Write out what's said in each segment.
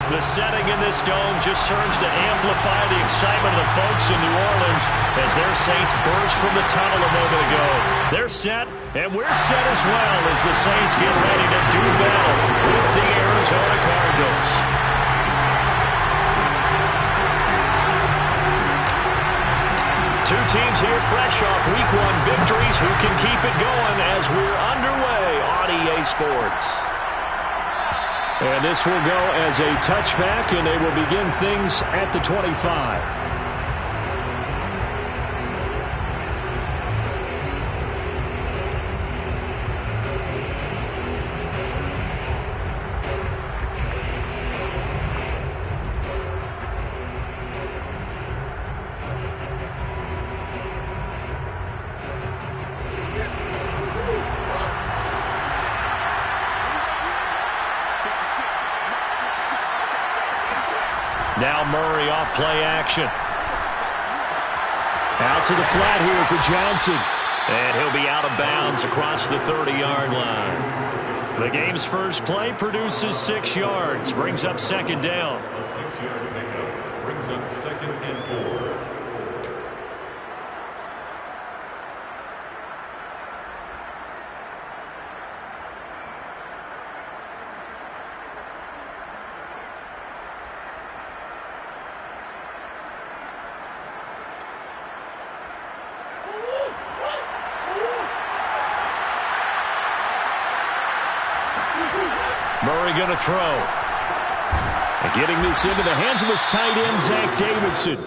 The setting in this dome just serves to amplify the excitement of the folks in New Orleans as their Saints burst from the tunnel a moment ago. They're set, and we're set as well as the Saints get ready to do battle with the Arizona Cardinals. Two teams here fresh off Week 1 victories who can keep it going as we're underway on EA Sports. And this will go as a touchback, and they will begin things at the 25. Now Murray off play action. Out to the flat here for Johnson. And he'll be out of bounds across the 30-yard line. The game's first play produces 6 yards. Brings up second down. A 6-yard pickup brings up 2nd and 4. Murray going to throw. And getting this into the hands of his tight end, Zach Davidson.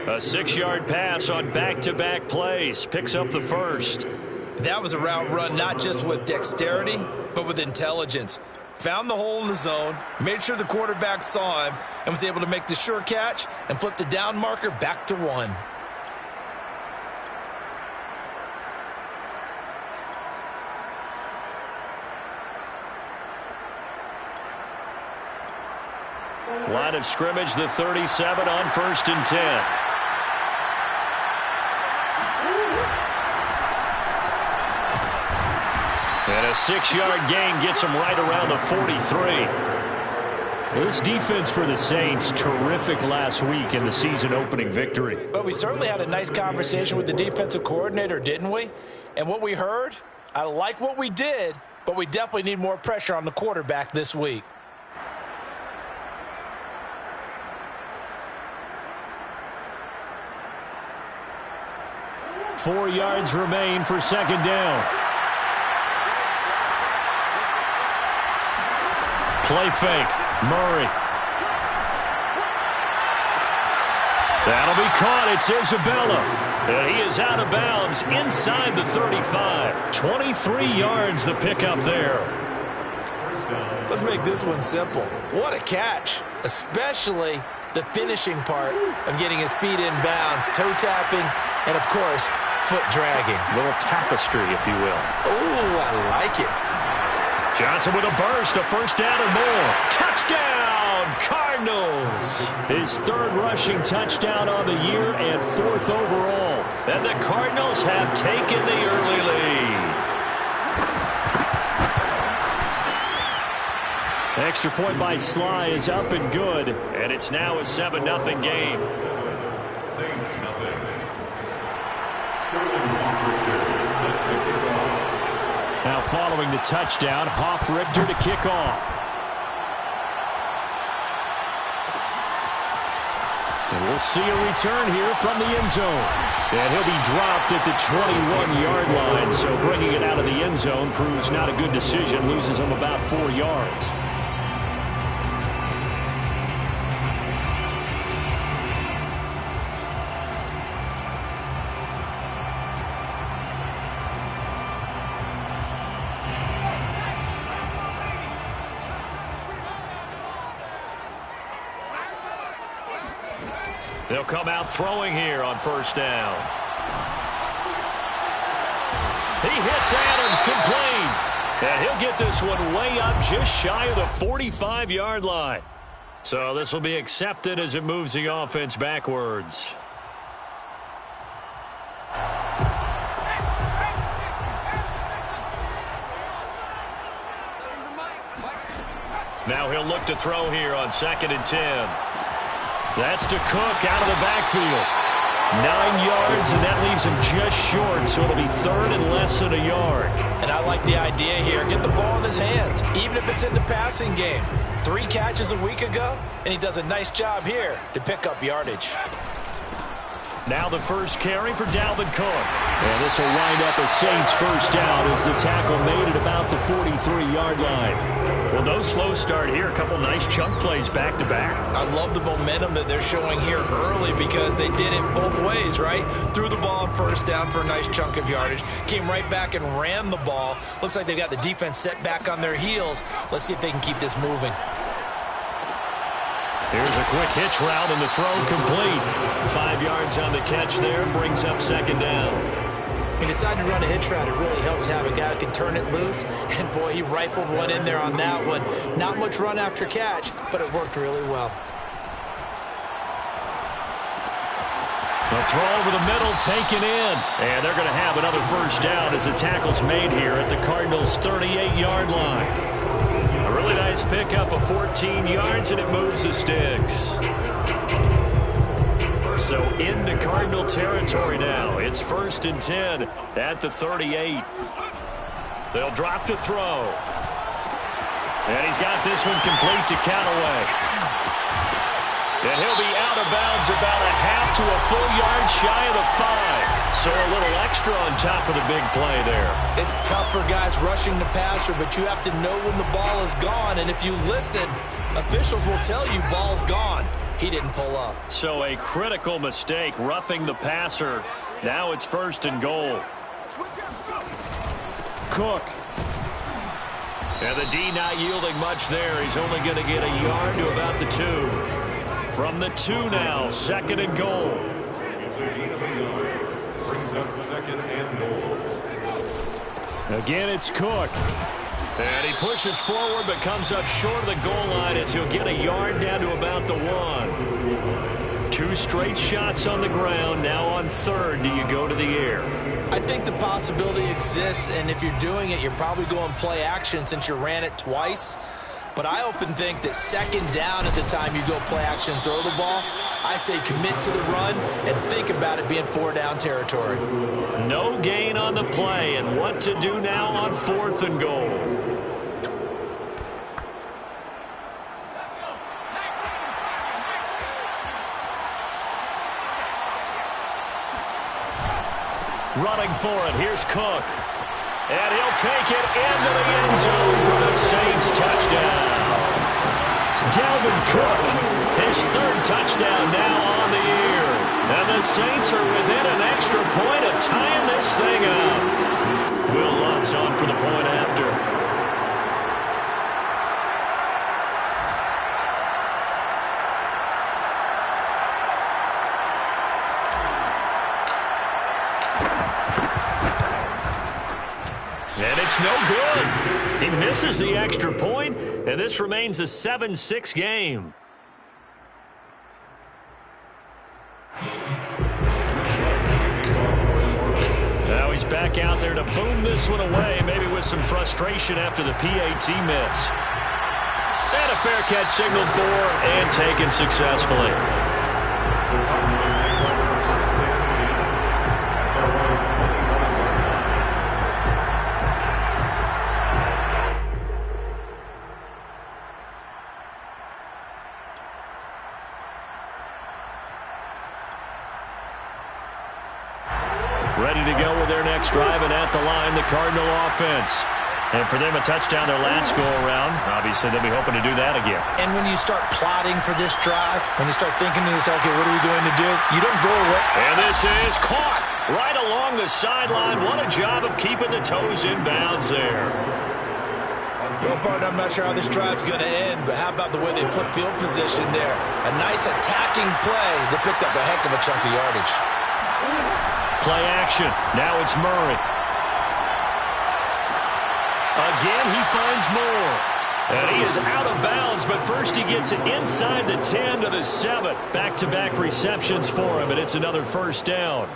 A 6-yard pass on back-to-back plays. Picks up the first. That was a route run not just with dexterity, but with intelligence. Found the hole in the zone, made sure the quarterback saw him, and was able to make the sure catch and flip the down marker back to 1. Line of scrimmage, the 37 on 1st and 10. And a 6-yard gain gets him right around the 43. This defense for the Saints, terrific last week in the season-opening victory. But we certainly had a nice conversation with the defensive coordinator, didn't we? And what we heard, I like what we did, but we definitely need more pressure on the quarterback this week. 4 yards remain for second down. Play fake. Murray. That'll be caught. It's Isabella. And he is out of bounds inside the 35. 23 yards the pickup there. Let's make this one simple. What a catch, especially the finishing part of getting his feet in bounds, toe tapping, and of course, foot dragging. A little tapestry, if you will. Oh, I like it. Johnson with a burst, a first down and more. Touchdown, Cardinals. His 3rd rushing touchdown on the year and 4th overall. And the Cardinals have taken the early lead. Extra point by Sly is up and good, and it's now a 7-0 game. Saints nothing. Sterling Hoff-Richter is set to kick off. Now following the touchdown, Hoff-Richter to kick off. And we'll see a return here from the end zone. And he'll be dropped at the 21-yard line, so bringing it out of the end zone proves not a good decision, loses him about 4 yards. They'll come out throwing here on first down. He hits Adams complete. And he'll get this one way up just shy of the 45-yard line. So this will be accepted as it moves the offense backwards. Now he'll look to throw here on 2nd and 10. That's to Cook out of the backfield. 9 yards, and that leaves him just short, so it'll be 3rd and less than a yard. And I like the idea here. Get the ball in his hands, even if it's in the passing game. 3 catches a week ago, and he does a nice job here to pick up yardage. Now the first carry for Dalvin Cook. And this will wind up a Saints first down as the tackle made it about the 43-yard line. Well, no slow start here. A couple nice chunk plays back-to-back. I love the momentum that they're showing here early because they did it both ways, right? Threw the ball on first down for a nice chunk of yardage. Came right back and ran the ball. Looks like they've got the defense set back on their heels. Let's see if they can keep this moving. Here's a quick hitch route, and the throw complete. 5 yards on the catch there, brings up 2nd down. He decided to run a hitch route. It really helps to have a guy who can turn it loose. And, boy, he rifled one in there on that one. Not much run after catch, but it worked really well. The throw over the middle, taken in. And they're going to have another first down as the tackle's made here at the Cardinals' 38-yard line. A really nice pickup of 14 yards, and it moves the sticks. So into Cardinal territory now. It's 1st and 10 at the 38. They'll drop to throw. And he's got this one complete to Callaway. And he'll be out of bounds about a half to a full yard shy of the 5. So a little extra on top of the big play there. It's tough for guys rushing the passer, but you have to know when the ball is gone. And if you listen, officials will tell you ball's gone. He didn't pull up. So a critical mistake, roughing the passer. Now it's 1st and goal. Cook. And the D not yielding much there. He's only going to get a yard to about the 2. From the 2 now, 2nd and goal. Brings up 2nd and goal. Again, it's Cook. And he pushes forward but comes up short of the goal line as he'll get a yard down to about the 1. 2 straight shots on the ground. Now on 3rd, do you go to the air? I think the possibility exists, and if you're doing it, you're probably going play action since you ran it twice. But I often think that 2nd down is the time you go play action and throw the ball. I say commit to the run and think about it being 4-down territory. No gain on the play, and what to do now on 4th and goal. Running for it, here's Cook. And he'll take it into the end zone for the Saints touchdown. Dalvin Cook, his 3rd touchdown now on the year. And the Saints are within an extra point of tying this thing up. Will Lutz on for the point after. And it's no good. He misses the extra point, and this remains a 7-6 game. Now he's back out there to boom this one away, maybe with some frustration after the PAT miss. And a fair catch signaled for and taken successfully. Ready to go with their next drive, and at the line, the Cardinal offense. And for them, a touchdown their last go-around. Obviously, they'll be hoping to do that again. And when you start plotting for this drive, when you start thinking to yourself, okay, what are we going to do? You don't go away. And this is caught right along the sideline. What a job of keeping the toes in bounds there. Well, partner, I'm not sure how this drive's going to end, but how about the way they flip field position there? A nice attacking play that picked up a heck of a chunk of yardage. Play action. Now it's Murray. Again, he finds more. And he is out of bounds, but first he gets it inside the 10 to the 7. Back-to-back receptions for him, and it's another first down.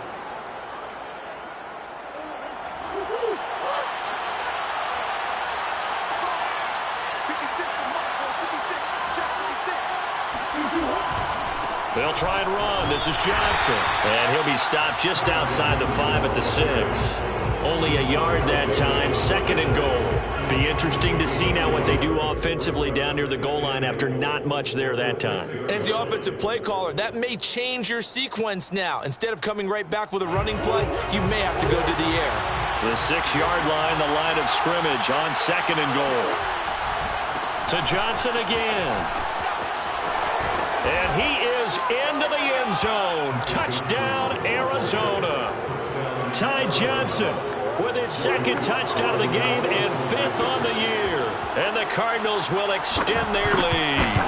They'll try and run. This is Johnson. And he'll be stopped just outside the 5 at the 6. Only a yard that time, 2nd and goal. Be interesting to see now what they do offensively down near the goal line after not much there that time. As the offensive play caller, that may change your sequence now. Instead of coming right back with a running play, you may have to go to the air. The 6-yard line, the line of scrimmage on 2nd and goal. To Johnson again. And he is into the end zone. Touchdown, Arizona. Ty Johnson with his 2nd touchdown of the game and 5th on the year. And the Cardinals will extend their lead.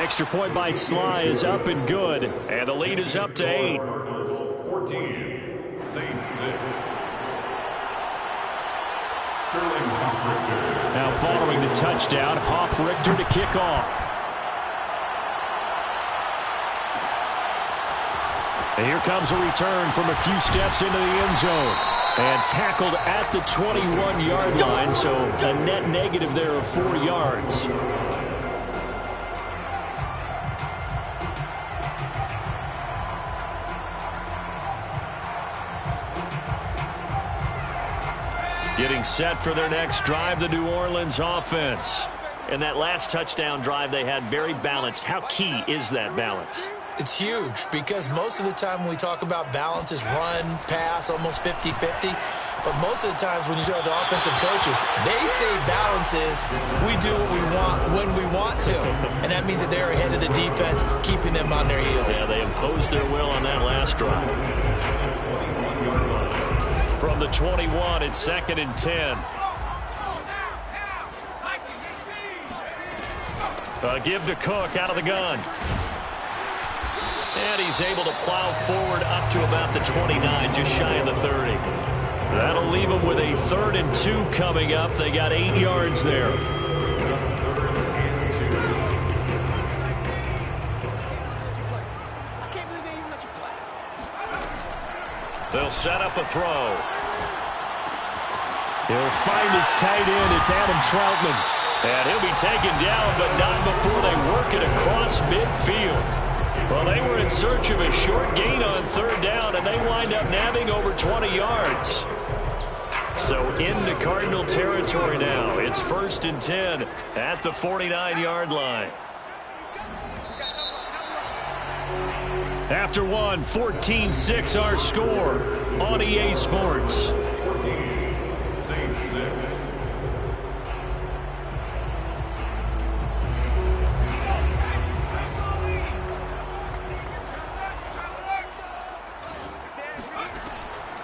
Extra point by Sly is up and good. And the lead is up to 8. 14, Saints 6. Now following the touchdown, Hoff-Richter to kick off. And here comes a return from a few steps into the end zone. And tackled at the 21-yard line, so a net negative there of 4 yards. Getting set for their next drive, the New Orleans offense. And that last touchdown drive they had very balanced. How key is that balance? It's huge because most of the time when we talk about balance is run, pass, almost 50-50. But most of the times when you talk to offensive coaches, they say balance is we do what we want when we want to. And that means that they're ahead of the defense, keeping them on their heels. Yeah, they imposed their will on that last drive. From the 21, it's 2nd and 10. Give to Cook out of the gun. And he's able to plow forward up to about the 29, just shy of the 30. That'll leave him with a 3rd and 2 coming up. They got 8 yards there. They'll set up a throw. He'll find his tight end. It's Adam Troutman. And he'll be taken down, but not before they work it across midfield. Well, they were in search of a short gain on 3rd down, and they wind up nabbing over 20 yards. So into Cardinal territory now. It's 1st and 10 at the 49-yard line. After one, 14-6 our score on EA Sports. 14, Saints 6.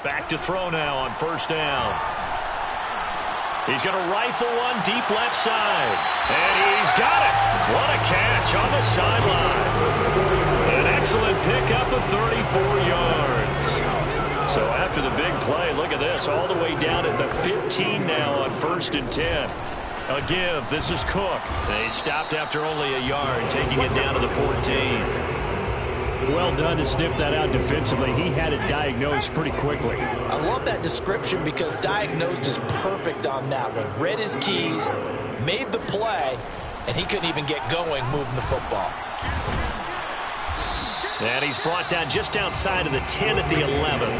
Back to throw now on 1st down. He's going to rifle one deep left side. And he's got it. What a catch on the sideline. An excellent pickup of 34 yards. So after the big play, look at this. All the way down at the 15 now on 1st and 10. A give. This is Cook. They stopped after only a yard, taking it down to the 14. Well done to sniff that out defensively. He had it diagnosed pretty quickly. I love that description because diagnosed is perfect on that one. Read his keys, made the play, and he couldn't even get going moving the football. And he's brought down just outside of the 10 at the 11.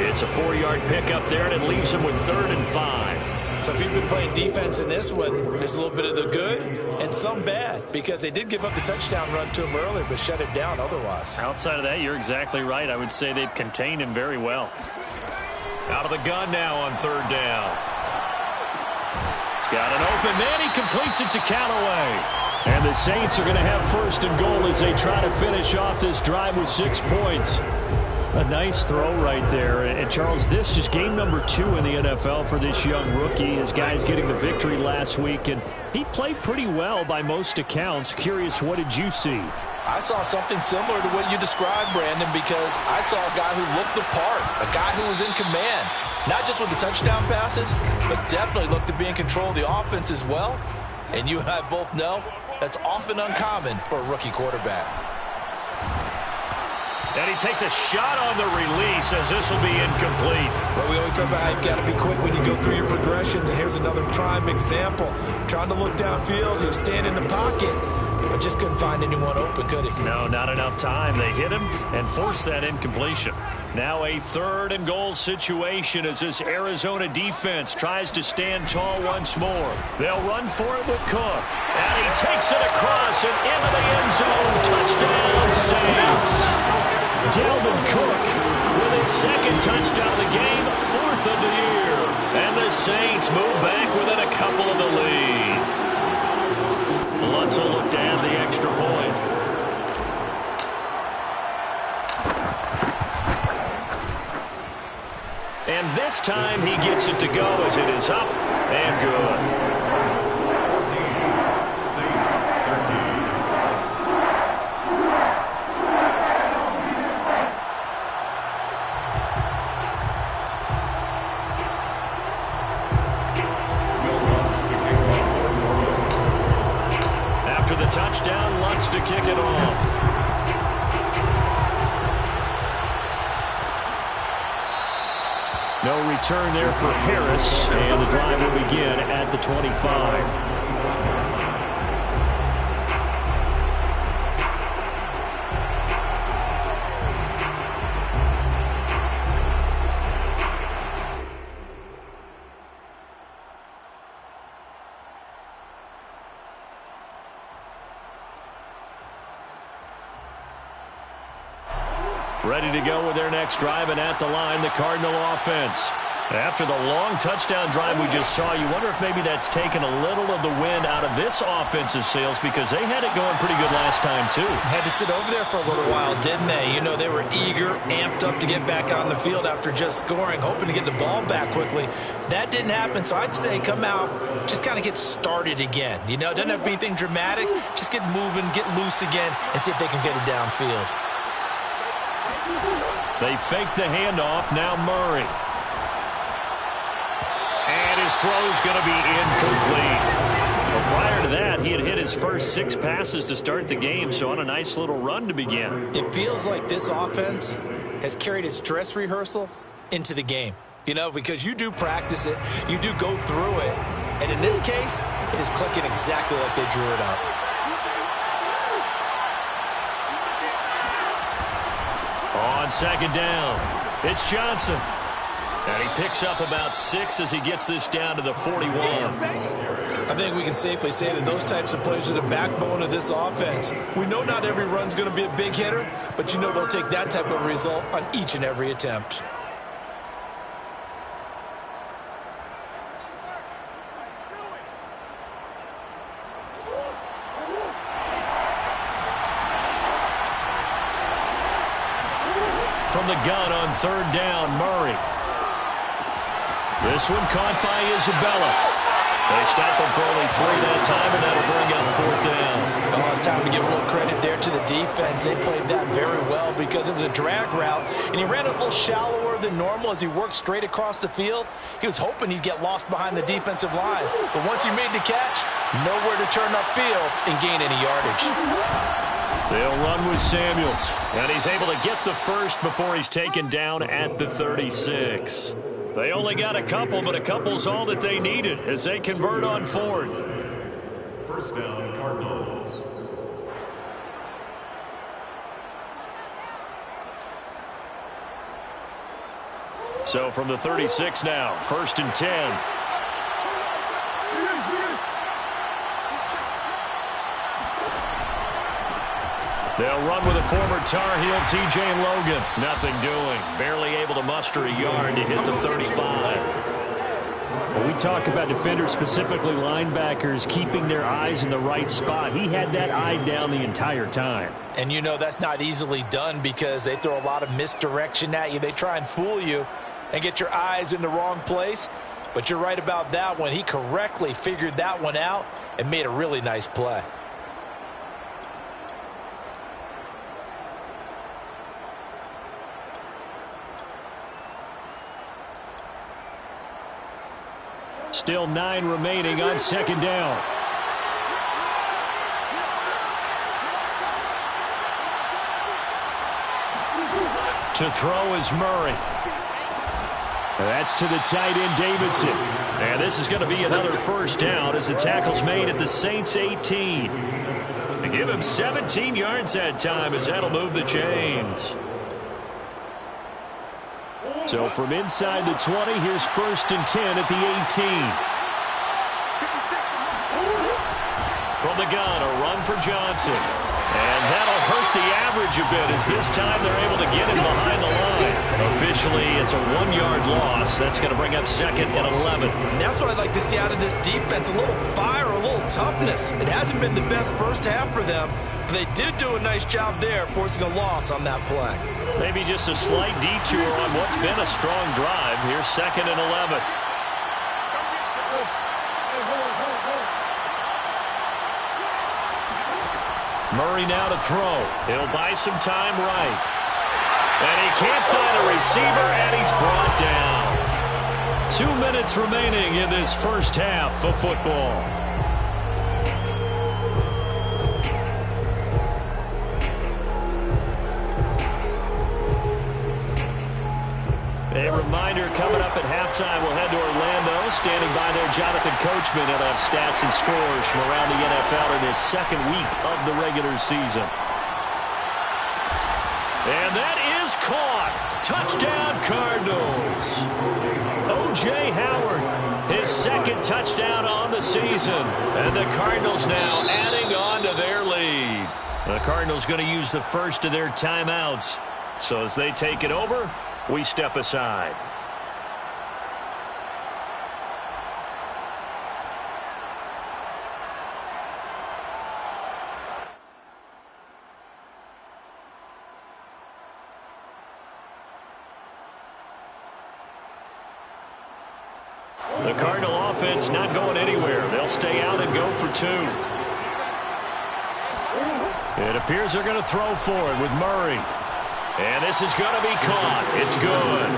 It's a 4-yard pickup there, and it leaves him with 3rd and 5. So if you've been playing defense in this one, there's a little bit of the good and some bad because they did give up the touchdown run to him earlier but shut it down otherwise. Outside of that, you're exactly right. I would say they've contained him very well. Out of the gun now on 3rd down. He's got an open man. He completes it to Callaway. And the Saints are going to have 1st and goal as they try to finish off this drive with 6 points. A nice throw right there. And, Charles, this is game number 2 in the NFL for this young rookie. His guys getting the victory last week, and he played pretty well by most accounts. Curious, what did you see? I saw something similar to what you described, Brandon, because I saw a guy who looked the part, a guy who was in command, not just with the touchdown passes, but definitely looked to be in control of the offense as well. And you and I both know that's often uncommon for a rookie quarterback. And he takes a shot on the release as this will be incomplete. But we always talk about how you've got to be quick when you go through your progressions, and here's another prime example. Trying to look downfield, he'll stand in the pocket, but just couldn't find anyone open, could he? No, not enough time. They hit him and forced that incompletion. Now a 3rd and goal situation as this Arizona defense tries to stand tall once more. They'll run for it with Cook. And he takes it across and into the end zone. Touchdown, Saints. Dalvin Cook with his 2nd touchdown of the game, 4th of the year. And the Saints move back within a couple of the lead. Lutz will look to add the extra point. And this time he gets it to go as it is up and good. 14, Saints 13. After the touchdown, Lutz to kick it off. No return there for Harris, and the drive will begin at the 25. Ready to go with their next drive, and at the line, the Cardinal offense. After the long touchdown drive we just saw, you wonder if maybe that's taken a little of the wind out of this offensive sails because they had it going pretty good last time, too. Had to sit over there for a little while, didn't they? You know, they were eager, amped up to get back out on the field after just scoring, hoping to get the ball back quickly. That didn't happen, so I'd say come out, just kind of get started again. You know, it doesn't have to be anything dramatic. Just get moving, get loose again, and see if they can get it downfield. They fake the handoff. Now Murray. And his throw's going to be incomplete. Well, prior to that, he had hit his first 6 passes to start the game, so on a nice little run to begin. It feels like this offense has carried its dress rehearsal into the game. You know, because you do practice it, you do go through it, and in this case, it is clicking exactly like they drew it up. On 2nd down, it's Johnson. And he picks up about 6 as he gets this down to the 41. I think we can safely say that those types of plays are the backbone of this offense. We know not every run's going to be a big hitter, but you know they'll take that type of result on each and every attempt. From the gun on 3rd down, Murray. This one caught by Isabella. They stop him for only 3 that time, and that'll bring up 4th down. Oh, it's time to give a little credit there to the defense. They played that very well because it was a drag route, and he ran it a little shallower than normal as he worked straight across the field. He was hoping he'd get lost behind the defensive line, but once he made the catch, nowhere to turn upfield and gain any yardage. They'll run with Samuels, and he's able to get the first before he's taken down at the 36. They only got a couple, but a couple's all that they needed as they convert on 4th. 1st down, Cardinals. So from the 36 now, 1st and 10. They'll run with a former Tar Heel, T.J. Logan. Nothing doing. Barely able to muster a yard to hit the 35. When we talk about defenders, specifically linebackers, keeping their eyes in the right spot, he had that eye down the entire time. And you know that's not easily done because they throw a lot of misdirection at you. They try and fool you and get your eyes in the wrong place. But you're right about that one. He correctly figured that one out and made a really nice play. Still 9 remaining on 2nd down. To throw is Murray. That's to the tight end, Davidson. And this is going to be another 1st down as the tackle's made at the Saints 18. Again, Give him 17 yards that time, as that'll move the chains. So from inside the 20, here's 1st and 10 at the 18. From the gun, a run for Johnson. And that'll hurt the average a bit, as this time they're able to get him behind the line. Officially, it's a 1-yard loss. That's going to bring up 2nd and 11. And that's what I'd like to see out of this defense, a little fire, a little toughness. It hasn't been the best first half for them, but they did do a nice job there, forcing a loss on that play. Maybe just a slight detour on what's been a strong drive. Here's 2nd and 11. Murray now to throw. He'll buy some time right. And he can't find a receiver, and he's brought down. 2 minutes remaining in this first half of football. A reminder, coming up at halftime, we'll head to Orlando. Standing by there, Jonathan Coachman. He'll have stats and scores from around the NFL in his 2nd week of the regular season. And that is caught. Touchdown, Cardinals. O.J. Howard, his 2nd touchdown on the season. And the Cardinals now adding on to their lead. The Cardinals going to use the first of their timeouts. So as they take it over, we step aside. The Cardinal offense not going anywhere. They'll stay out and go for 2. It appears they're going to throw for it with Murray. And this is going to be caught. It's good.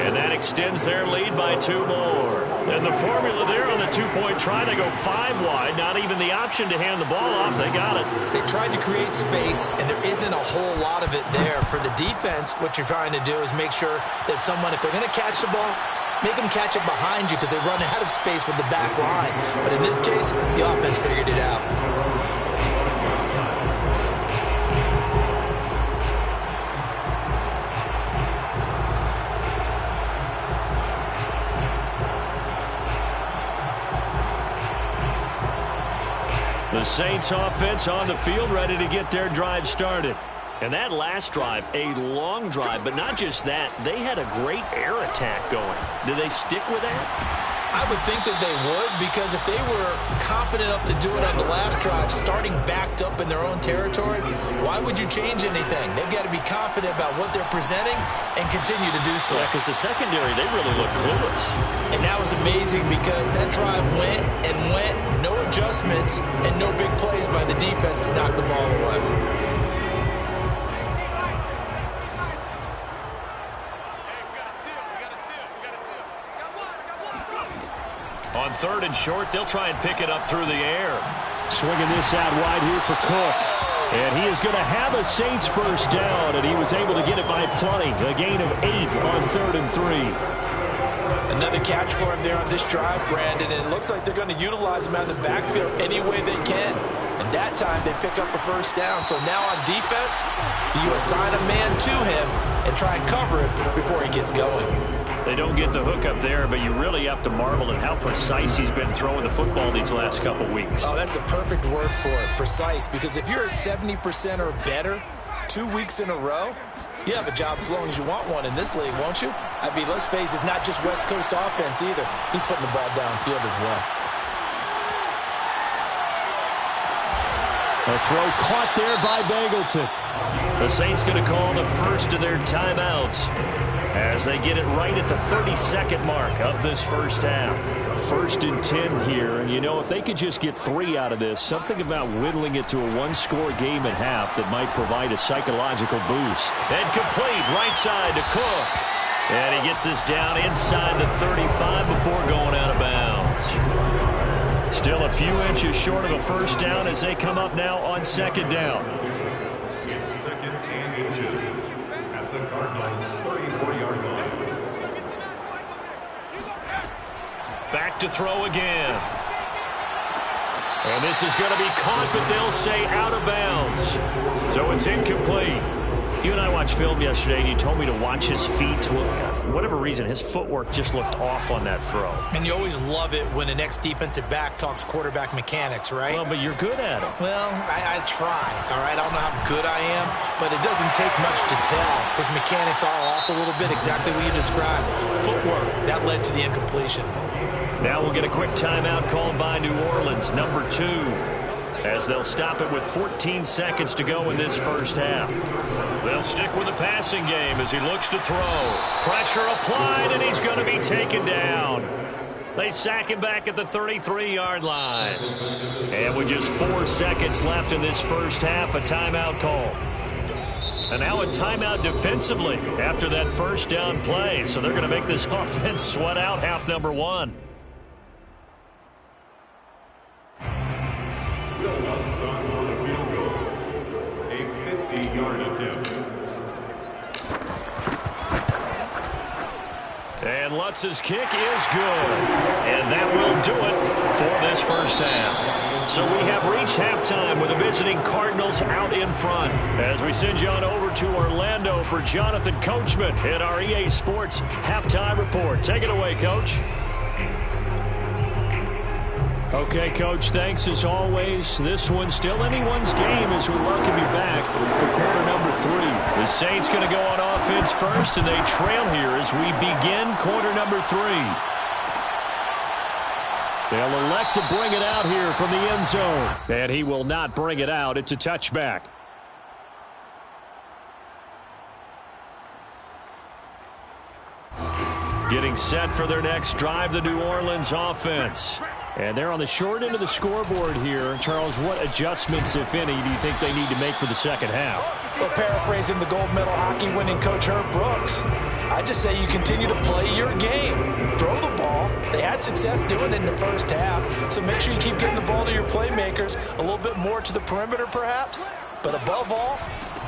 And that extends their lead by 2 more. And the formula there on the 2-point try, they go 5 wide. Not even the option to hand the ball off. They got it. They tried to create space, and there isn't a whole lot of it there. For the defense, what you're trying to do is make sure that if they're going to catch the ball, make them catch it behind you because they run out of space with the back line. But in this case, the offense figured it out. The Saints offense on the field, ready to get their drive started. And that last drive, a long drive, but not just that. They had a great air attack going. Do they stick with that? I would think that they would, because if they were confident enough to do it on the last drive, starting backed up in their own territory, why would you change anything? They've got to be confident about what they're presenting and continue to do so. Yeah, because the secondary, they really look clueless. And that was amazing because that drive went and went, no adjustments, and no big plays by the defense to knock the ball away. On 3rd and short, they'll try and pick it up through the air. Swinging this out wide here for Cook. And he is going to have a Saints first down, and he was able to get it by plenty. A gain of 8 on 3rd and 3. Another catch for him there on this drive, Brandon, and it looks like they're going to utilize him out of the backfield any way they can. And that time they pick up a first down. So now on defense, do you assign a man to him and try and cover it before he gets going? They don't get the hook up there, but you really have to marvel at how precise he's been throwing the football these last couple weeks. Oh, that's a perfect word for it, precise, because if you're at 70% or better 2 weeks in a row, you have a job as long as you want one in this league, won't you? I mean, let's face it, it's not just West Coast offense either. He's putting the ball downfield as well. A throw caught there by Bagleton. The Saints going to call the first of their timeouts as they get it right at the 32nd mark of this first half. 1st and 10 here, and you know, if they could just get 3 out of this, something about whittling it to a 1-score game at half that might provide a psychological boost. And complete right side to Cook. And he gets this down inside the 35 before going out of bounds. Still a few inches short of a first down as they come up now on 2nd down. It's 2nd and inches at the Cardinals' 34-yard line. Back to throw again. And this is going to be caught, but they'll say out of bounds. So it's incomplete. You and I watched film yesterday, and you told me to watch his feet. For whatever reason, his footwork just looked off on that throw. And you always love it when the next defensive back talks quarterback mechanics, right? Well, but you're good at it. Well, I try, all right? I don't know how good I am, but it doesn't take much to tell. His mechanics are off a little bit, exactly what you described. Footwork, that led to the incompletion. Now we'll get a quick timeout called by New Orleans, number 2. As they'll stop it with 14 seconds to go in this first half. They'll stick with the passing game as he looks to throw. Pressure applied, and he's going to be taken down. They sack him back at the 33-yard line. And with just 4 seconds left in this first half, a timeout call. And now a timeout defensively after that first down play. So they're going to make this offense sweat out half number 1. On the field goal, a 50-yard attempt. And Lutz's kick is good. And that will do it for this first half. So we have reached halftime with the visiting Cardinals out in front. As we send you on over to Orlando for Jonathan Coachman at our EA Sports Halftime Report. Take it away, Coach. Okay, Coach, thanks as always. This one's still anyone's game as we welcome you back for quarter number 3. The Saints going to go on offense first, and they trail here as we begin quarter number 3. They'll elect to bring it out here from the end zone. And he will not bring it out. It's a touchback. Getting set for their next drive, the New Orleans offense. And they're on the short end of the scoreboard here. Charles, what adjustments, if any, do you think they need to make for the second half? Well, paraphrasing the gold medal hockey winning coach Herb Brooks, I just say you continue to play your game. Throw the ball. They had success doing it in the first half, so make sure you keep getting the ball to your playmakers, a little bit more to the perimeter perhaps, but above all,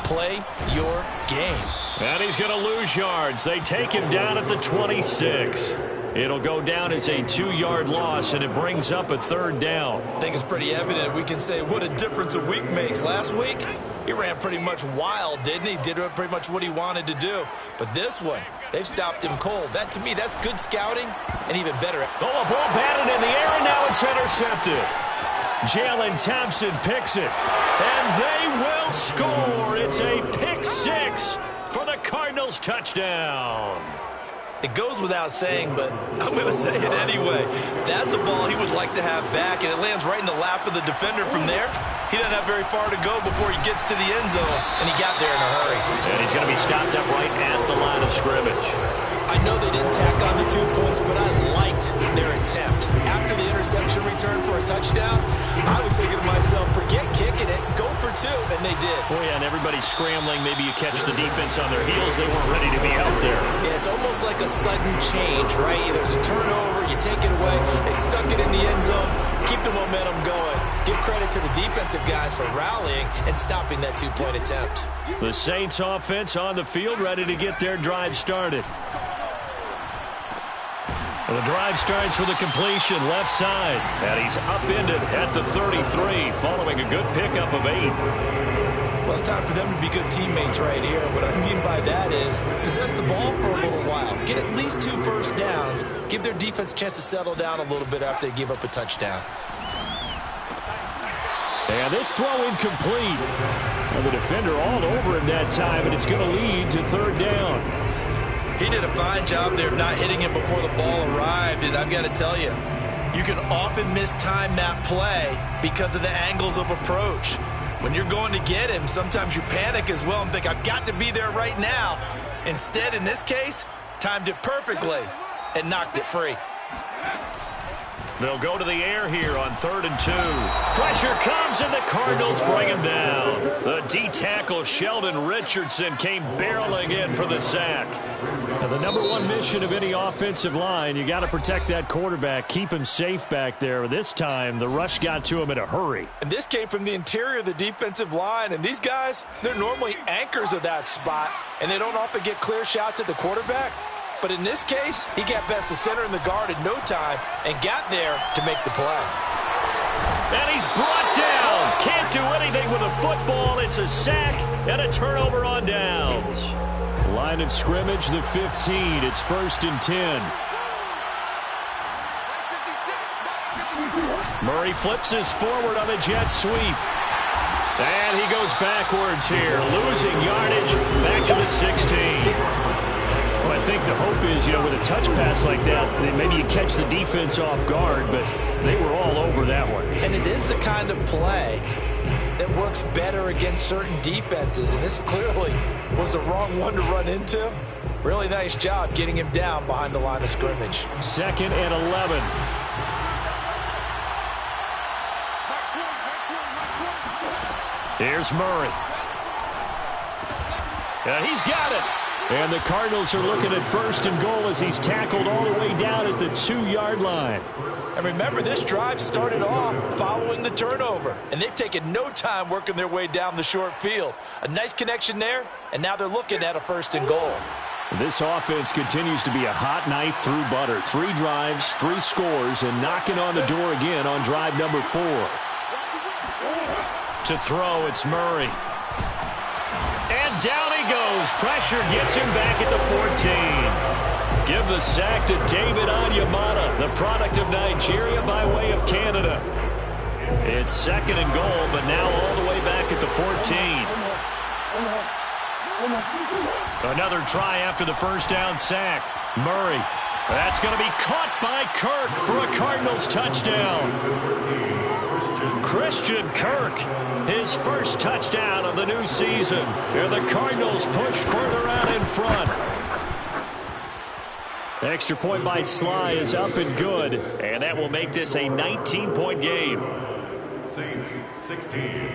play your game. And he's going to lose yards. They take him down at the 26. It'll go down as a 2-yard loss, and it brings up a third down. I think it's pretty evident. We can say what a difference a week makes. Last week, he ran pretty much wild, didn't he? Did pretty much what he wanted to do. But this one, they've stopped him cold. That, to me, that's good scouting and even better. Oh, a ball batted in the air, and now it's intercepted. Jalen Thompson picks it, and they will score. It's a pick 6 for the Cardinals touchdown. It goes without saying, but I'm going to say it anyway. That's a ball he would like to have back, and it lands right in the lap of the defender. From there, he doesn't have very far to go before he gets to the end zone, and he got there in a hurry. And he's going to be stopped up right at the line of scrimmage. I know they didn't tack on the 2 points, but I liked their attempt. After the interception return for a touchdown, I was thinking to myself, forget kicking it, go for 2, and they did. Oh, yeah, and everybody's scrambling. Maybe you catch the defense on their heels. They weren't ready to be out there. Yeah, it's almost like a sudden change, right? There's a turnover, you take it away, they stuck it in the end zone, keep the momentum going. Give credit to the defensive guys for rallying and stopping that 2-point attempt. The Saints offense on the field, ready to get their drive started. The drive starts with a completion left side, and he's upended at the 33 following a good pickup of 8. Well, it's time for them to be good teammates right here. What I mean by that is possess the ball for a little while. Get at least 2 first downs. Give their defense a chance to settle down a little bit after they give up a touchdown. And this throw incomplete. And the defender all over him that time, and it's going to lead to third down. He did a fine job there of not hitting him before the ball arrived, and I've got to tell you, you can often mistime that play because of the angles of approach. When you're going to get him, sometimes you panic as well and think, I've got to be there right now. Instead, in this case, timed it perfectly and knocked it free. They'll go to the air here on 3rd and 2. Pressure comes, and the Cardinals bring him down. The D-tackle, Sheldon Richardson, came barreling in for the sack. Now, the number 1 mission of any offensive line, you got to protect that quarterback, keep him safe back there. This time, the rush got to him in a hurry. And this came from the interior of the defensive line, and these guys, they're normally anchors of that spot, and they don't often get clear shots at the quarterback. But in this case, he got past the center and the guard in no time and got there to make the play. And he's brought down. Can't do anything with a football. It's a sack and a turnover on downs. Line of scrimmage, the 15. It's 1st and 10. Murray flips his forward on a jet sweep. And he goes backwards here, losing yardage back to the 16. Well, I think the hope is, with a touch pass like that, that maybe you catch the defense off guard, but they were all over that one. And it is the kind of play that works better against certain defenses, and this clearly was the wrong one to run into. Really nice job getting him down behind the line of scrimmage. 2nd and 11. Here's Murray. He's got it. And the Cardinals are looking at 1st and goal as he's tackled all the way down at the 2-yard line. And remember, this drive started off following the turnover, and they've taken no time working their way down the short field. A nice connection there, and now they're looking at a 1st and goal. This offense continues to be a hot knife through butter. 3 drives, 3 scores, and knocking on the door again on drive number 4. To throw, it's Murray. And down he goes. Pressure gets him back at the 14. Give the sack to David Onyemata, the product of Nigeria by way of Canada. It's 2nd and goal, but now all the way back at the 14. Another try after the 1st down sack. Murray. That's going to be caught by Kirk for a Cardinals touchdown. Christian Kirk, his first touchdown of the new season. And the Cardinals push further out in front. Extra point by Sly is up and good. And that will make this a 19-point game. Saints 16.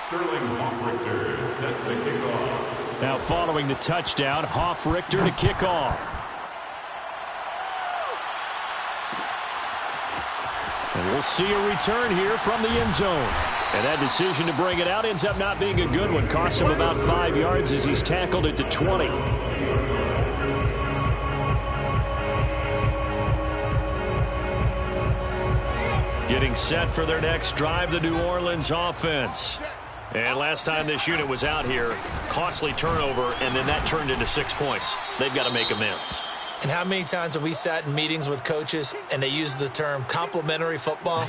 Sterling Hoff-Richter set to kick off. Now following the touchdown, Hoff-Richter to kick off. And we'll see a return here from the end zone. And that decision to bring it out ends up not being a good one. Cost him about 5 yards as he's tackled at the 20. Getting set for their next drive, the New Orleans offense. And last time this unit was out here, costly turnover, and then that turned into 6 points. They've got to make amends. And how many times have we sat in meetings with coaches and they use the term complementary football?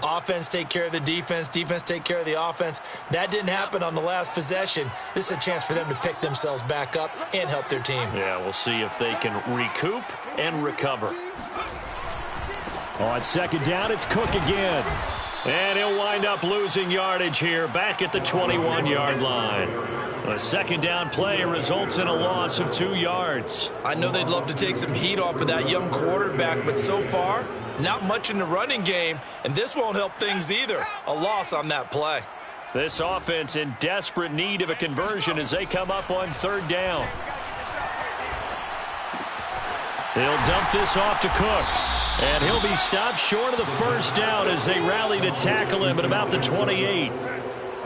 Offense take care of the defense, defense take care of the offense. That didn't happen on the last possession. This is a chance for them to pick themselves back up and help their team. Yeah, we'll see if they can recoup and recover. On 2nd down, it's Cook again. And he'll wind up losing yardage here back at the 21-yard line. A 2nd down play results in a loss of 2 yards. I know they'd love to take some heat off of that young quarterback, but so far, not much in the running game, and this won't help things either. A loss on that play. This offense in desperate need of a conversion as they come up on 3rd down. They'll dump this off to Cook. And he'll be stopped short of the 1st down as they rally to tackle him at about the 28.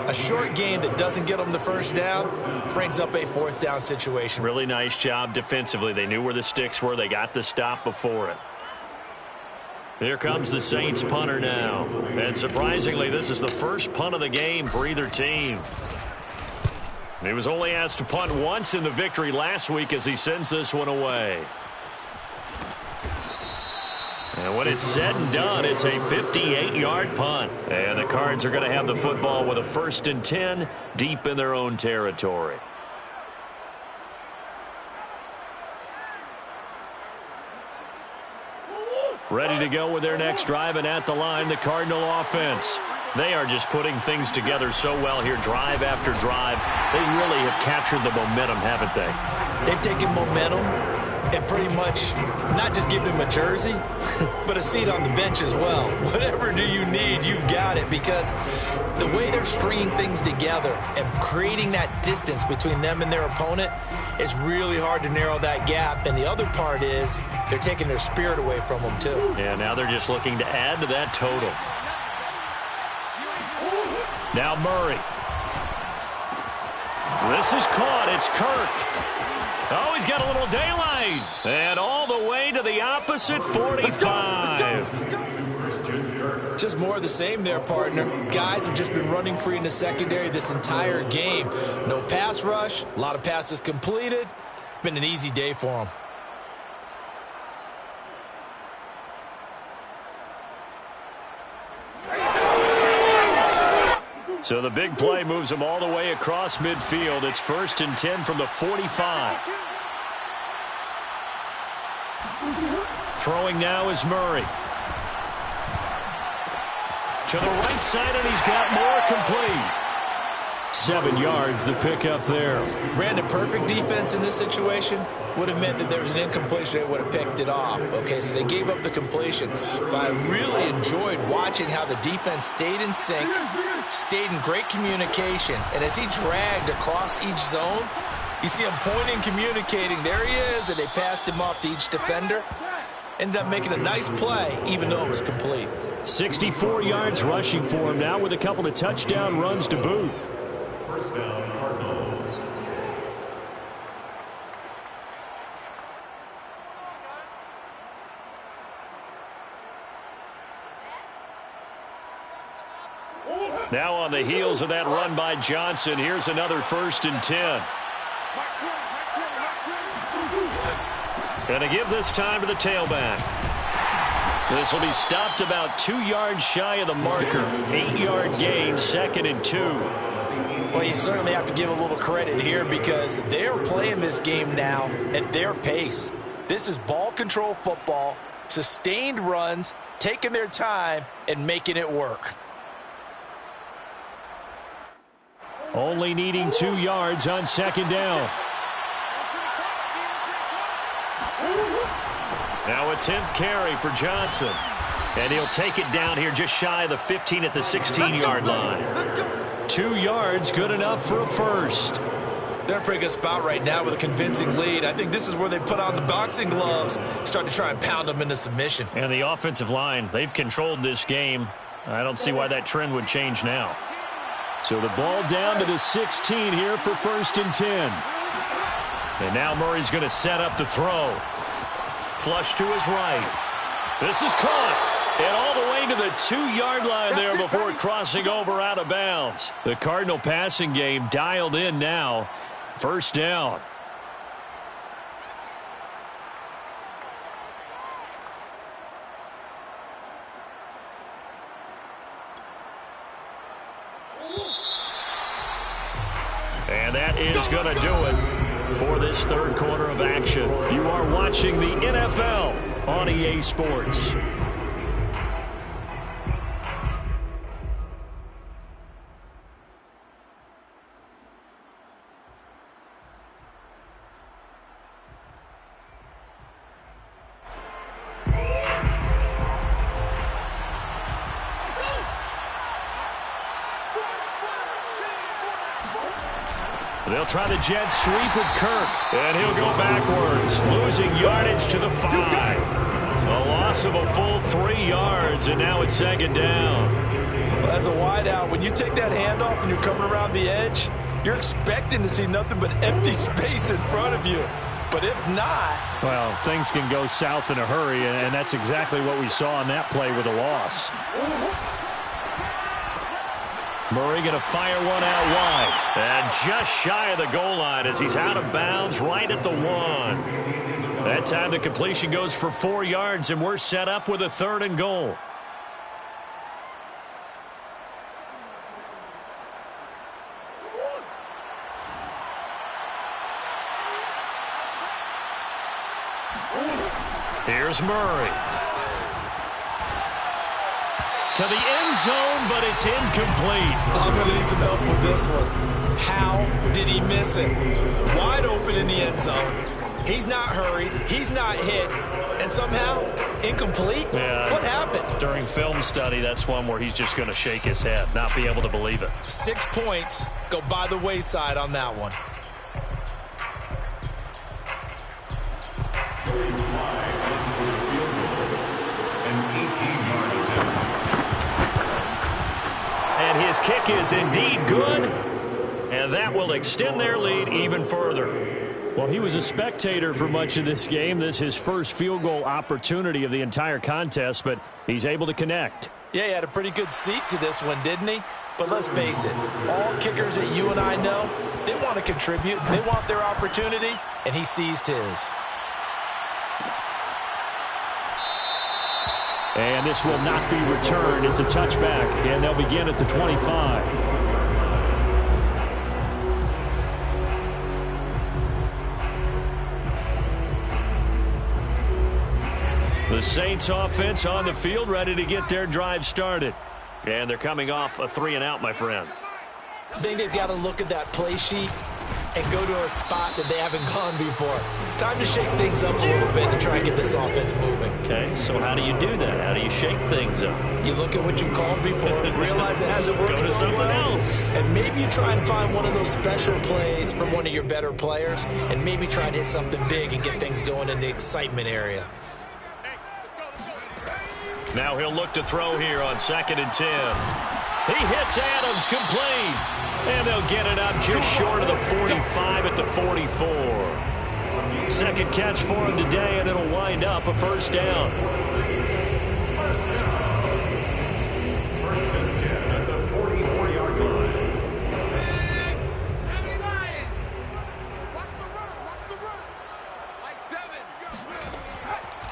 A short gain that doesn't get them the 1st down brings up a 4th down situation. Really nice job defensively. They knew where the sticks were. They got the stop before it. Here comes the Saints punter now. And surprisingly, this is the first punt of the game for either team. He was only asked to punt once in the victory last week as he sends this one away. And when it's said and done, it's a 58-yard punt. And the Cards are going to have the football with a 1st and 10 deep in their own territory. Ready to go with their next drive, and at the line, the Cardinal offense. They are just putting things together so well here, drive after drive. They really have captured the momentum, haven't they? They've taken momentum and pretty much not just give them a jersey, but a seat on the bench as well. Whatever do you need, you've got it, because the way they're stringing things together and creating that distance between them and their opponent, it's really hard to narrow that gap. And the other part is they're taking their spirit away from them, too. Yeah, now they're just looking to add to that total. Now Murray. This is caught. It's Kirk. Oh, he's got a little daylight. And all the way to the opposite 45. Just more of the same there, partner. Guys have just been running free in the secondary this entire game. No pass rush, a lot of passes completed. Been an easy day for them. So the big play moves them all the way across midfield. It's 1st and 10 from the 45. Throwing now is Murray. To the right side, and he's got more complete. 7 yards, the pickup there. Brandon, perfect defense in this situation would have meant that there was an incompletion. They would have picked it off. Okay, so they gave up the completion. But I really enjoyed watching how the defense stayed in sync, stayed in great communication. And as he dragged across each zone, you see him pointing, communicating. There he is, and they passed him off to each defender. Ended up making a nice play, even though it was complete. 64 yards rushing for him now with a couple of touchdown runs to boot. First down, Cardinals. Now on the heels of that run by Johnson, here's another 1st and 10. Going to give this time to the tailback. This will be stopped about 2 yards shy of the marker. 8-yard gain, 2nd and 2. Well, you certainly have to give a little credit here because they're playing this game now at their pace. This is ball control football, sustained runs, taking their time, and making it work. Only needing 2 yards on 2nd down. Now a 10th carry for Johnson. And he'll take it down here just shy of the 15 at the 16-yard line. 2 yards, good enough for a first. They're in a pretty good spot right now with a convincing lead. I think this is where they put on the boxing gloves, start to try and pound them into submission. And the offensive line, they've controlled this game. I don't see why that trend would change now. So the ball down to the 16 here for 1st and 10. And now Murray's going to set up to throw. Flush to his right. This is caught. And all the way to the 2-yard line there before crossing over out of bounds. The Cardinal passing game dialed in now. 1st down. And that is going to do it for this 3rd quarter of action. You are watching the NFL on EA Sports. They'll try the jet sweep with Kirk, and he'll go backwards, losing yardage to the 5. A loss of a full 3 yards, and now it's 2nd down. Well, as a wideout, when you take that handoff and you're coming around the edge, you're expecting to see nothing but empty space in front of you. But if not... Well, things can go south in a hurry, and that's exactly what we saw on that play with a loss. Murray going to fire one out wide. And just shy of the goal line as he's out of bounds right at the 1. That time the completion goes for 4 yards, and we're set up with a 3rd and goal. Here's Murray. To the end zone, but it's incomplete. I'm going to need some help with this one. How did he miss it? Wide open in the end zone. He's not hurried. He's not hit. And somehow, incomplete? Yeah, what happened? During film study, that's one where he's just going to shake his head, not be able to believe it. 6 points go by the wayside on that one. And his kick is indeed good. And that will extend their lead even further. Well, he was a spectator for much of this game. This is his first field goal opportunity of the entire contest, but he's able to connect. Yeah, he had a pretty good seat to this one, didn't he? But let's face it, all kickers that you and I know, they want to contribute. They want their opportunity, and he seized his. And this will not be returned. It's a touchback, and they'll begin at the 25. The Saints offense on the field, ready to get their drive started. And they're coming off a 3-and-out, my friend. I think they've got to look at that play sheet and go to a spot that they haven't gone before. Time to shake things up a little bit and try and get this offense moving. Okay, so how do you do that? How do you shake things up? You look at what you've called before, realize it hasn't worked Go to so something well, else. and maybe you try and find one of those special plays from one of your better players, and maybe try and hit something big and get things going in the excitement area. Now he'll look to throw here on 2nd and 10. He hits Adams complete. And they'll get it up just short of the 45 at the 44. Second catch for him today, and it'll wind up a first down. First and 10 at the 44-yard line.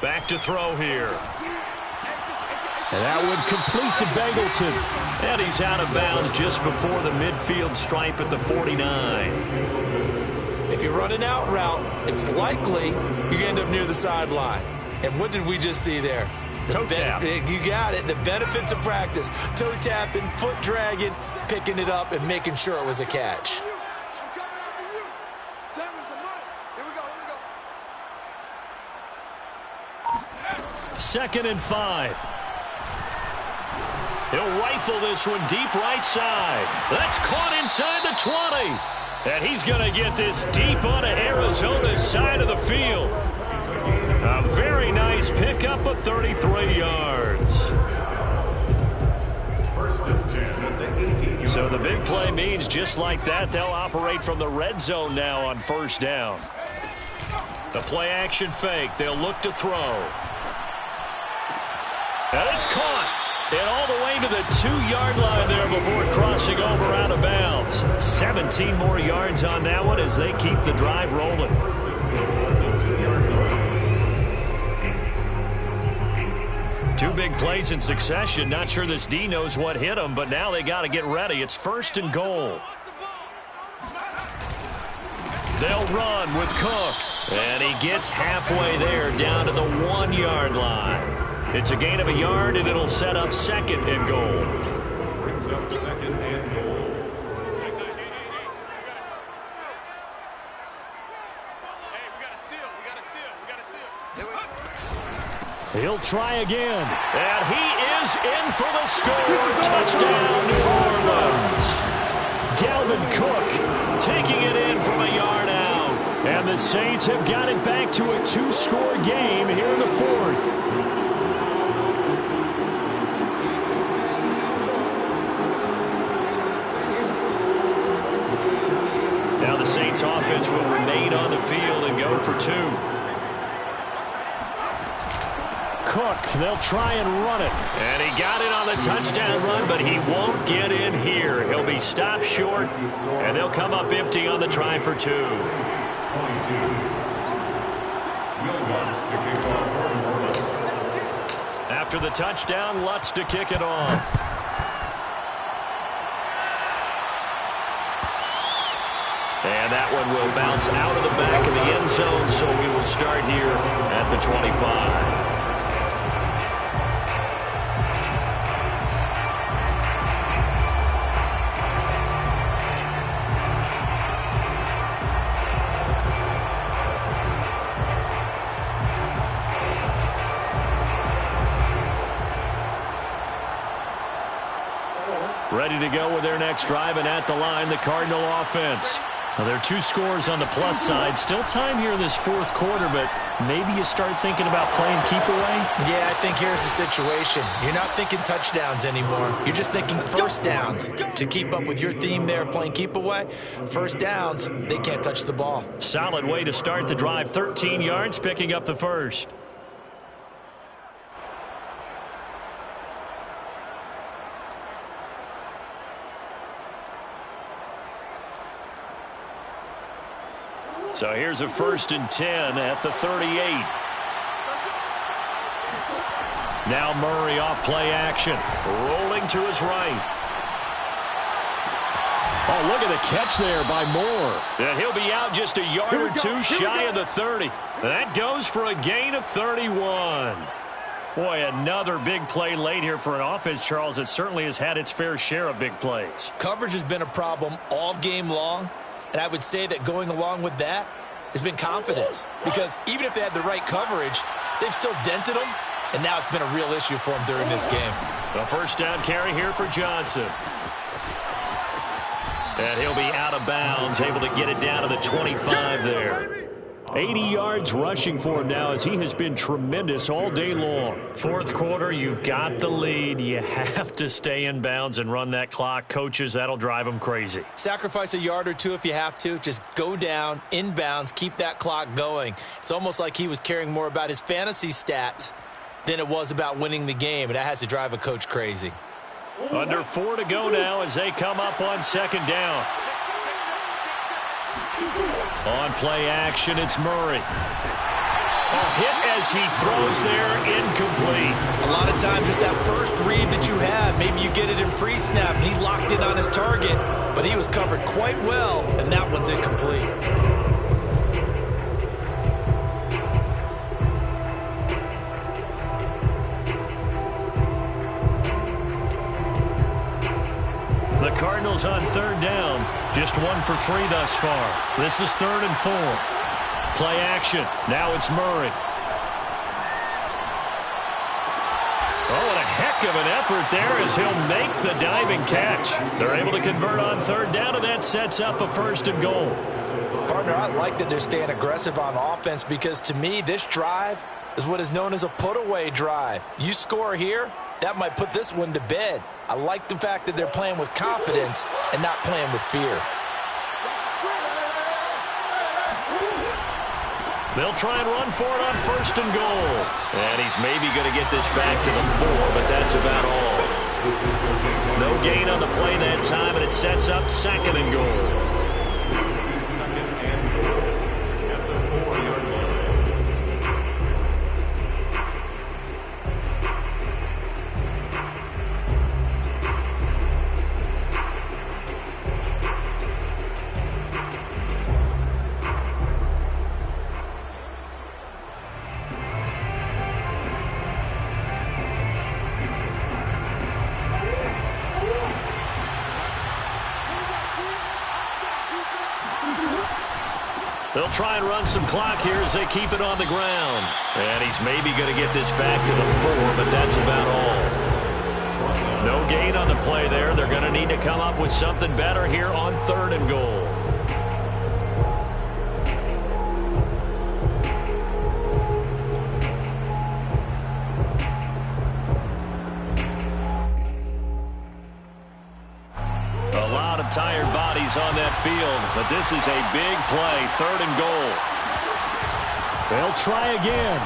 Back to throw here. And that would complete to Bangleton. And he's out of bounds just before the midfield stripe at the 49. If you run an out route, it's likely you're going to end up near the sideline. And what did we just see there? Toe tap. You got it. The benefits of practice. Toe tapping, foot dragging, picking it up, and making sure it was a catch. 2nd and 5. He'll rifle this one deep right side. That's caught inside the 20. And he's going to get this deep onto Arizona's side of the field. A very nice pickup of 33 yards. First and 10 at the 18-yard. So the big play means just like that, they'll operate from the red zone now on first down. The play action fake. They'll look to throw. And it's caught. And all the way to the 2-yard line there before crossing over out of bounds. 17 more yards on that one as they keep the drive rolling. Two big plays in succession. Not sure this D knows what hit him, but now they got to get ready. It's 1st and goal. They'll run with Cook. And he gets halfway there down to the 1-yard line. It's a gain of a yard, and it'll set up 2nd and goal. Brings up 2nd and goal. He'll try again. And he is in for the score. Touchdown, New Orleans. Dalvin Cook taking it in from a yard out. And the Saints have got it back to a 2-score game here in the 4th. Now the Saints offense will remain on the field and go for 2. Cook, they'll try and run it. And he got it on the touchdown run, but he won't get in here. He'll be stopped short, and they'll come up empty on the try for 2. 22. After the touchdown, Lutz to kick it off. And that one will bounce out of the back of the end zone, so we will start here at the 25. Ready to go with their next drive, and at the line, the Cardinal offense. Well, there are 2 scores on the plus side. Still time here in this fourth quarter, but maybe you start thinking about playing keep away? Yeah, I think here's the situation. You're not thinking touchdowns anymore. You're just thinking first downs. To keep up with your theme there, playing keep away, first downs, they can't touch the ball. Solid way to start the drive. 13 yards, picking up the first. So here's a 1st and 10 at the 38. Now Murray off play action. Rolling to his right. Oh, look at the catch there by Moore. And he'll be out just a yard or 2 shy of the 30. That goes for a gain of 31. Boy, another big play late here for an offense, Charles, that certainly has had its fair share of big plays. Coverage has been a problem all game long. And I would say that going along with that has been confidence. Because even if they had the right coverage, they've still dented them. And now it's been a real issue for them during this game. The first down carry here for Johnson. And he'll be out of bounds, able to get it down to the 25 there. 80 yards rushing for him now as he has been tremendous all day long. Fourth quarter, you've got the lead. You have to stay in bounds and run that clock. Coaches, that'll drive them crazy. Sacrifice a yard or 2 if you have to. Just go down, in bounds, keep that clock going. It's almost like he was caring more about his fantasy stats than it was about winning the game, and that has to drive a coach crazy. Under 4 to go now as they come up on 2nd down. On play action, it's Murray. Hit as he throws there, incomplete. A lot of times it's that first read that you have. Maybe you get it in pre-snap, and he locked in on his target, but he was covered quite well, and that one's incomplete. The Cardinals on 3rd down. Just 1 for 3 thus far. This is 3rd and 4. Play action. Now it's Murray. Oh, what a heck of an effort there as he'll make the diving catch. They're able to convert on 3rd down, and that sets up a 1st and goal. Partner, I like that they're staying aggressive on offense because to me, this drive is what is known as a put-away drive. You score here, that might put this one to bed. I like the fact that they're playing with confidence and not playing with fear. They'll try and run for it on 1st and goal. And he's maybe going to get this back to the 4, but that's about all. No gain on the play that time, and it sets up 2nd and goal. They'll try and run some clock here as they keep it on the ground. And he's maybe going to get this back to the 4, but that's about all. No gain on the play there. They're going to need to come up with something better here on 3rd and goal. Tired bodies on that field, but this is a big play. 3rd and goal. They'll try again.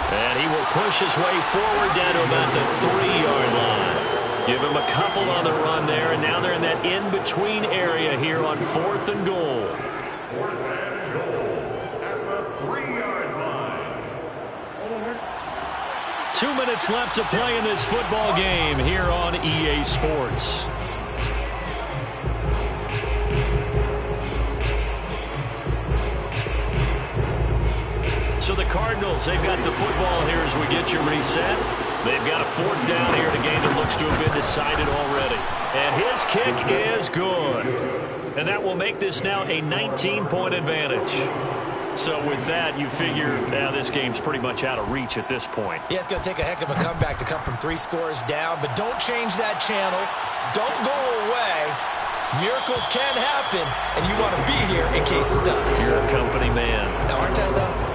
And he will push his way forward down to about the 3-yard line. Give him a couple on the run there, and now they're in that in-between area here on 4th and goal. 4th and goal at the 3-yard line. 2 minutes left to play in this football game here on EA Sports. So the Cardinals, they've got the football here as we get you reset. They've got a 4th down here in a game that looks to have been decided already. And his kick is good. And that will make this now a 19-point advantage. So with that, you figure now this game's pretty much out of reach at this point. Yeah, it's going to take a heck of a comeback to come from 3 scores down. But don't change that channel. Don't go away. Miracles can happen, and you want to be here in case it does. You're a company man. Now, aren't I, though?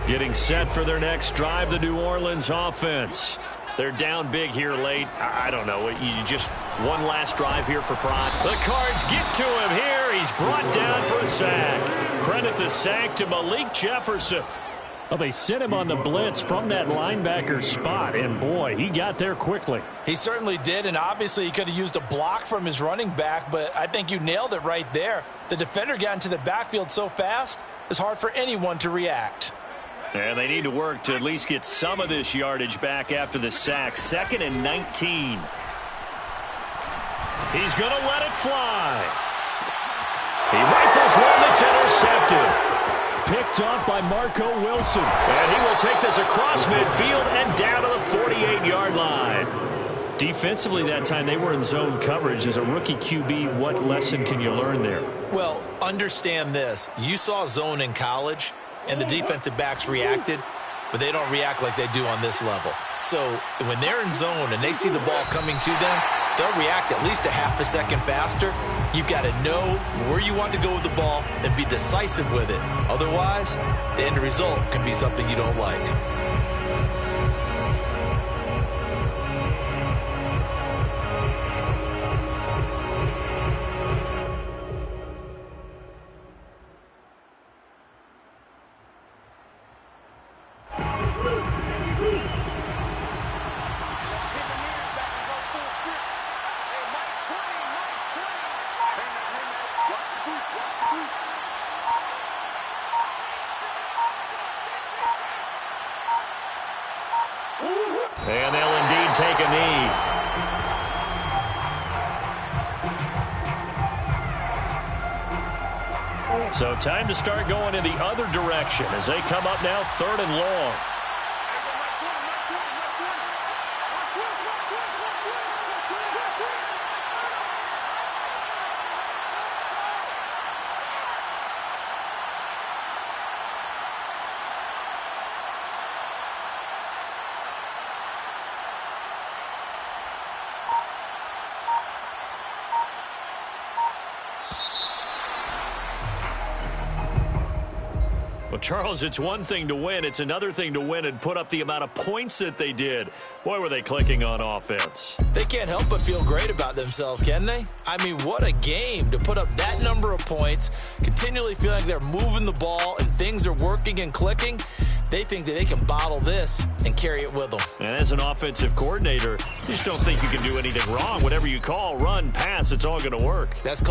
Getting set for their next drive, the New Orleans offense. They're down big here late. I don't know. You just one last drive here for Prod. The Cards get to him here. He's brought down for a sack. Credit the sack to Malik Jefferson. Well, they sent him on the blitz from that linebacker spot, and boy, he got there quickly. He certainly did, and obviously he could have used a block from his running back, but I think you nailed it right there. The defender got into the backfield so fast, it's hard for anyone to react. And they need to work to at least get some of this yardage back after the sack. 2nd and 19. He's going to let it fly. He rifles one that's intercepted. Picked off by Marco Wilson. And he will take this across midfield and down to the 48-yard line. Defensively that time, they were in zone coverage. As a rookie QB, what lesson can you learn there? Well, understand this. You saw zone in college, and the defensive backs reacted, but they don't react like they do on this level. So when they're in zone and they see the ball coming to them, they'll react at least a half a second faster. You've got to know where you want to go with the ball and be decisive with it. Otherwise, the end result can be something you don't like. And they'll indeed take a knee. So time to start going in the other direction as they come up now 3rd and long. Well, Charles, it's one thing to win. It's another thing to win and put up the amount of points that they did. Boy, were they clicking on offense. They can't help but feel great about themselves, can they? I mean, what a game to put up that number of points, continually feeling like they're moving the ball and things are working and clicking. They think that they can bottle this and carry it with them. And as an offensive coordinator, you just don't think you can do anything wrong. Whatever you call, run, pass, it's all going to work. That's